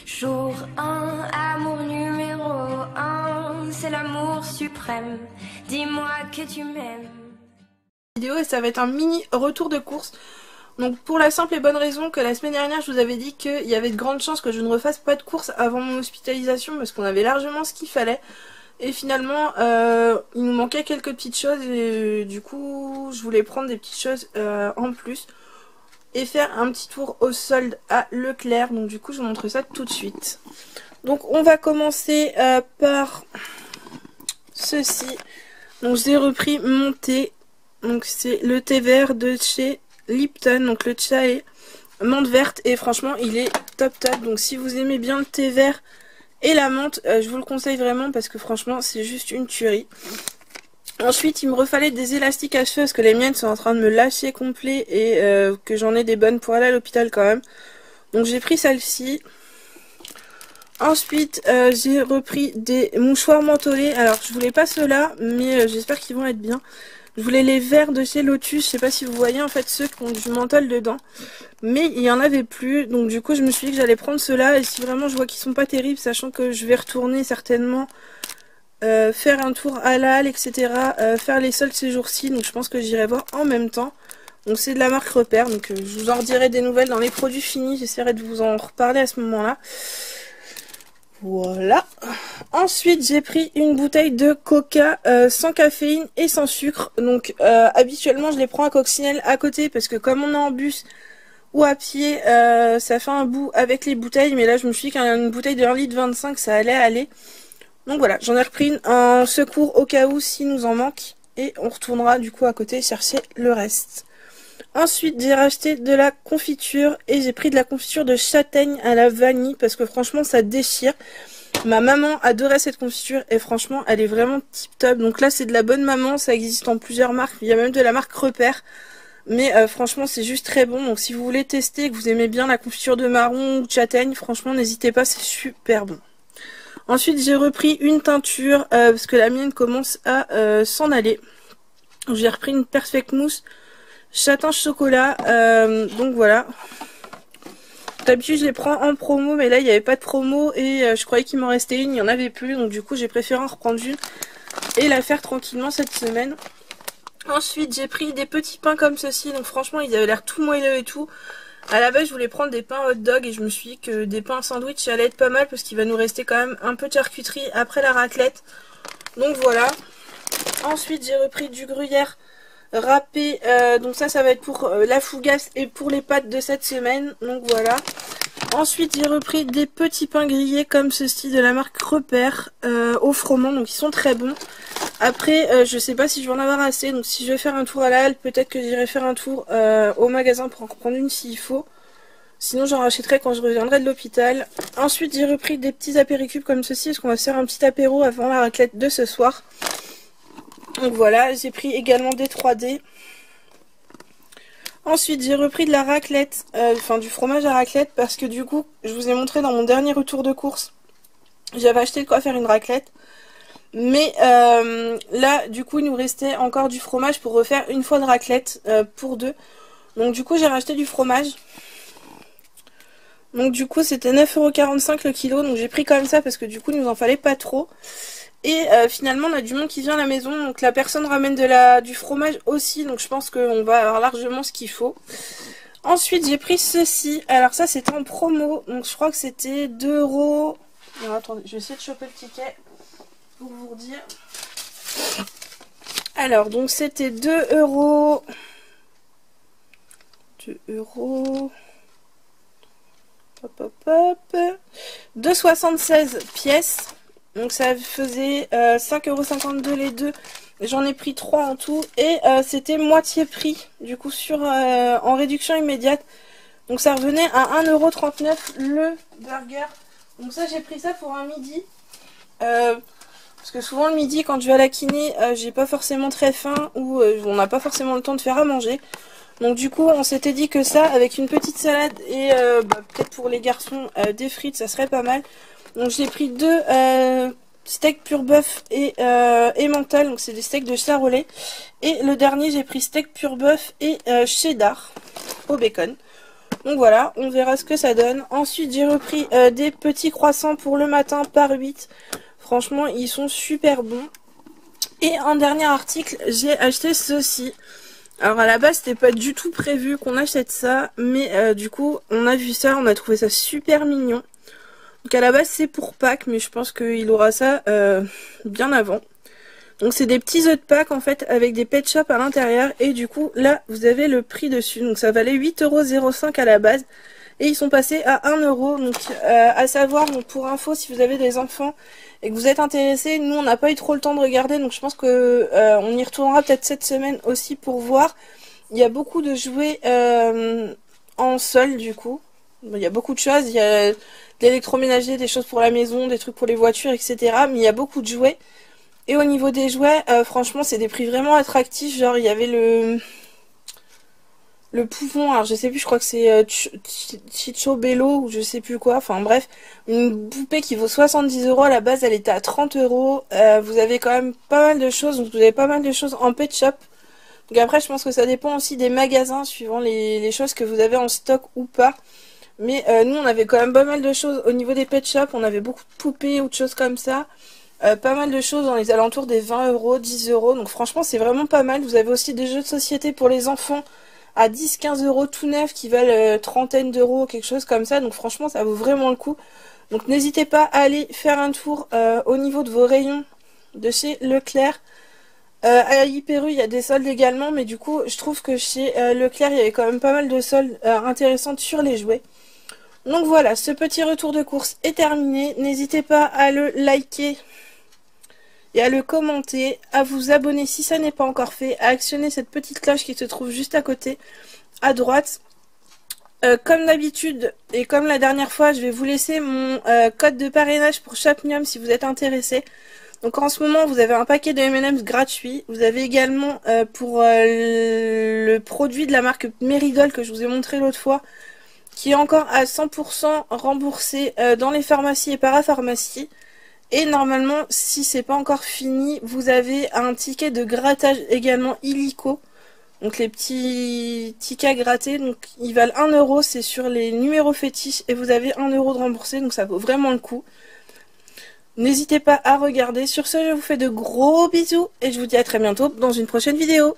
Jour 1, amour numéro 1, c'est l'amour suprême. Dis-moi que tu m'aimes. Vidéo et ça va être un mini retour de course. Donc pour la simple et bonne raison que la semaine dernière je vous avais dit qu'il y avait de grandes chances que je ne refasse pas de course avant mon hospitalisation parce qu'on avait largement ce qu'il fallait. Et finalement il nous manquait quelques petites choses et du coup je voulais prendre des petites choses en plus. Et faire un petit tour au solde à Leclerc. Donc du coup je vous montre ça tout de suite. Donc on va commencer par ceci. Donc j'ai repris mon thé. Donc c'est le thé vert de chez Lipton. Donc le chai menthe verte. Et franchement il est top top. Donc si vous aimez bien le thé vert et la menthe, je vous le conseille vraiment parce que franchement c'est juste une tuerie. Ensuite, il me refallait des élastiques à cheveux parce que les miennes sont en train de me lâcher complet et que j'en ai des bonnes pour aller à l'hôpital quand même. Donc j'ai pris celle-ci. Ensuite, j'ai repris des mouchoirs mentholés. Alors, je voulais pas ceux-là, mais j'espère qu'ils vont être bien. Je voulais les verts de chez Lotus. Je sais pas si vous voyez en fait ceux qui ont du menthol dedans. Mais il y en avait plus. Donc du coup, je me suis dit que j'allais prendre ceux-là. Et si vraiment je vois qu'ils sont pas terribles, sachant que je vais retourner certainement... faire un tour à la halle, etc. Faire les soldes ces jours-ci, donc je pense que j'irai voir en même temps. Donc c'est de la marque Repère, donc je vous en redirai des nouvelles dans les produits finis, j'essaierai de vous en reparler à ce moment-là. Voilà. Ensuite j'ai pris une bouteille de coca sans caféine et sans sucre. Donc habituellement je les prends à Coccinelle à côté parce que comme on est en bus ou à pied, ça fait un bout avec les bouteilles. Mais là je me suis dit qu'une bouteille de 1,25 litre ça allait aller. Donc voilà, j'en ai repris une en secours au cas où s'il nous en manque. Et on retournera du coup à côté chercher le reste. Ensuite j'ai racheté de la confiture. Et j'ai pris de la confiture de châtaigne à la vanille. Parce que franchement ça déchire. Ma maman adorait cette confiture. Et franchement elle est vraiment tip top. Donc là c'est de la bonne maman. Ça existe en plusieurs marques. Il y a même de la marque Repère. Mais franchement c'est juste très bon. Donc si vous voulez tester, que vous aimez bien la confiture de marron ou de châtaigne, franchement n'hésitez pas, c'est super bon. Ensuite j'ai repris une teinture parce que la mienne commence à s'en aller. J'ai repris une Perfect Mousse châtain chocolat. Donc voilà. D'habitude je les prends en promo mais là il n'y avait pas de promo et je croyais qu'il m'en restait une, il n'y en avait plus. Donc du coup j'ai préféré en reprendre une et la faire tranquillement cette semaine. Ensuite j'ai pris des petits pains comme ceci. Donc franchement ils avaient l'air tout moelleux et tout. À la base je voulais prendre des pains hot dog et je me suis dit que des pains sandwich ça allait être pas mal parce qu'il va nous rester quand même un peu de charcuterie après la raclette. Donc voilà. Ensuite j'ai repris du gruyère râpé, donc ça va être pour la fougasse et pour les pâtes de cette semaine. Donc voilà. Ensuite j'ai repris des petits pains grillés comme ceci de la marque Repère au froment, donc ils sont très bons. Après je sais pas si je vais en avoir assez, donc si je vais faire un tour à la halle, peut-être que j'irai faire un tour au magasin pour en reprendre une s'il faut. Sinon j'en rachèterai quand je reviendrai de l'hôpital. Ensuite j'ai repris des petits apéricubes comme ceci, parce qu'on va se faire un petit apéro avant la raclette de ce soir. Donc voilà, j'ai pris également des 3D. Ensuite j'ai repris de la raclette, enfin du fromage à raclette, parce que du coup je vous ai montré dans mon dernier retour de course, j'avais acheté de quoi faire une raclette. Mais là du coup il nous restait encore du fromage pour refaire une fois de raclette pour deux. Donc du coup j'ai racheté du fromage. Donc du coup c'était 9,45 € le kilo. Donc j'ai pris comme ça parce que du coup il nous en fallait pas trop. Et finalement on a du monde qui vient à la maison. Donc la personne ramène du fromage aussi. Donc je pense qu'on va avoir largement ce qu'il faut. Ensuite j'ai pris ceci. Alors ça c'était en promo. Donc je crois que c'était 2 €. Alors attendez, je vais essayer de choper le ticket pour vous dire. Alors donc c'était 2 €. 2 €. Hop hop hop. 2,76 pièces. Donc ça faisait 5,52 € les deux. J'en ai pris 3 en tout. Et c'était moitié prix. Du coup en réduction immédiate. Donc ça revenait à 1,39 € le burger. Donc ça j'ai pris ça pour un midi. Parce que souvent le midi quand je vais à la kiné, j'ai pas forcément très faim. Ou on n'a pas forcément le temps de faire à manger. Donc du coup on s'était dit que ça avec une petite salade et peut-être pour les garçons des frites ça serait pas mal. Donc j'ai pris deux steaks pur bœuf et mental, donc c'est des steaks de charolais. Et le dernier j'ai pris steak pur bœuf et cheddar au bacon. Donc voilà, on verra ce que ça donne. Ensuite, j'ai repris des petits croissants pour le matin par 8. Franchement, ils sont super bons. Et en dernier article, j'ai acheté ceci. Alors à la base, c'était pas du tout prévu qu'on achète ça. Mais du coup, on a vu ça, on a trouvé ça super mignon. Donc à la base, c'est pour Pâques, mais je pense qu'il aura ça bien avant. Donc c'est des petits œufs de Pâques en fait avec des pet shop à l'intérieur et du coup là vous avez le prix dessus. Donc ça valait 8,05 € à la base et ils sont passés à 1 €. Donc à savoir, donc pour info, si vous avez des enfants et que vous êtes intéressés, nous on n'a pas eu trop le temps de regarder donc je pense que on y retournera peut-être cette semaine aussi pour voir. Il y a beaucoup de jouets en solde du coup. Il y a beaucoup de choses, il y a de l'électroménager, des choses pour la maison, des trucs pour les voitures, etc. Mais il y a beaucoup de jouets. Et au niveau des jouets, franchement, c'est des prix vraiment attractifs. Genre, il y avait le poupon, alors je sais plus, je crois que c'est Chicho Bello ou je sais plus quoi. Enfin bref, une poupée qui vaut 70 € à la base, elle était à 30 €. Vous avez quand même pas mal de choses, donc vous avez pas mal de choses en pet shop. Donc après, je pense que ça dépend aussi des magasins, suivant les choses que vous avez en stock ou pas. Mais nous, on avait quand même pas mal de choses au niveau des pet shop. On avait beaucoup de poupées ou de choses comme ça. Pas mal de choses dans les alentours des 20 €, 10 €. Donc franchement, c'est vraiment pas mal. Vous avez aussi des jeux de société pour les enfants à 10-15 € tout neuf qui valent trentaine d'euros, quelque chose comme ça. Donc franchement, ça vaut vraiment le coup. Donc n'hésitez pas à aller faire un tour au niveau de vos rayons de chez Leclerc. À Hyper U, il y a des soldes également. Mais du coup, je trouve que chez Leclerc, il y avait quand même pas mal de soldes intéressantes sur les jouets. Donc voilà, ce petit retour de course est terminé. N'hésitez pas à le liker et à le commenter, à vous abonner si ça n'est pas encore fait, à actionner cette petite cloche qui se trouve juste à côté, à droite. Comme d'habitude et comme la dernière fois, je vais vous laisser mon code de parrainage pour Chapnium si vous êtes intéressé. Donc en ce moment, vous avez un paquet de M&M's gratuit. Vous avez également pour le produit de la marque Merigold que je vous ai montré l'autre fois, qui est encore à 100% remboursé dans les pharmacies et parapharmacies. Et normalement, si c'est pas encore fini, vous avez un ticket de grattage également illico. Donc les petits tickets grattés, donc ils valent 1 €, c'est sur les numéros fétiches et vous avez 1 € de remboursé, donc ça vaut vraiment le coup. N'hésitez pas à regarder. Sur ce, je vous fais de gros bisous et je vous dis à très bientôt dans une prochaine vidéo.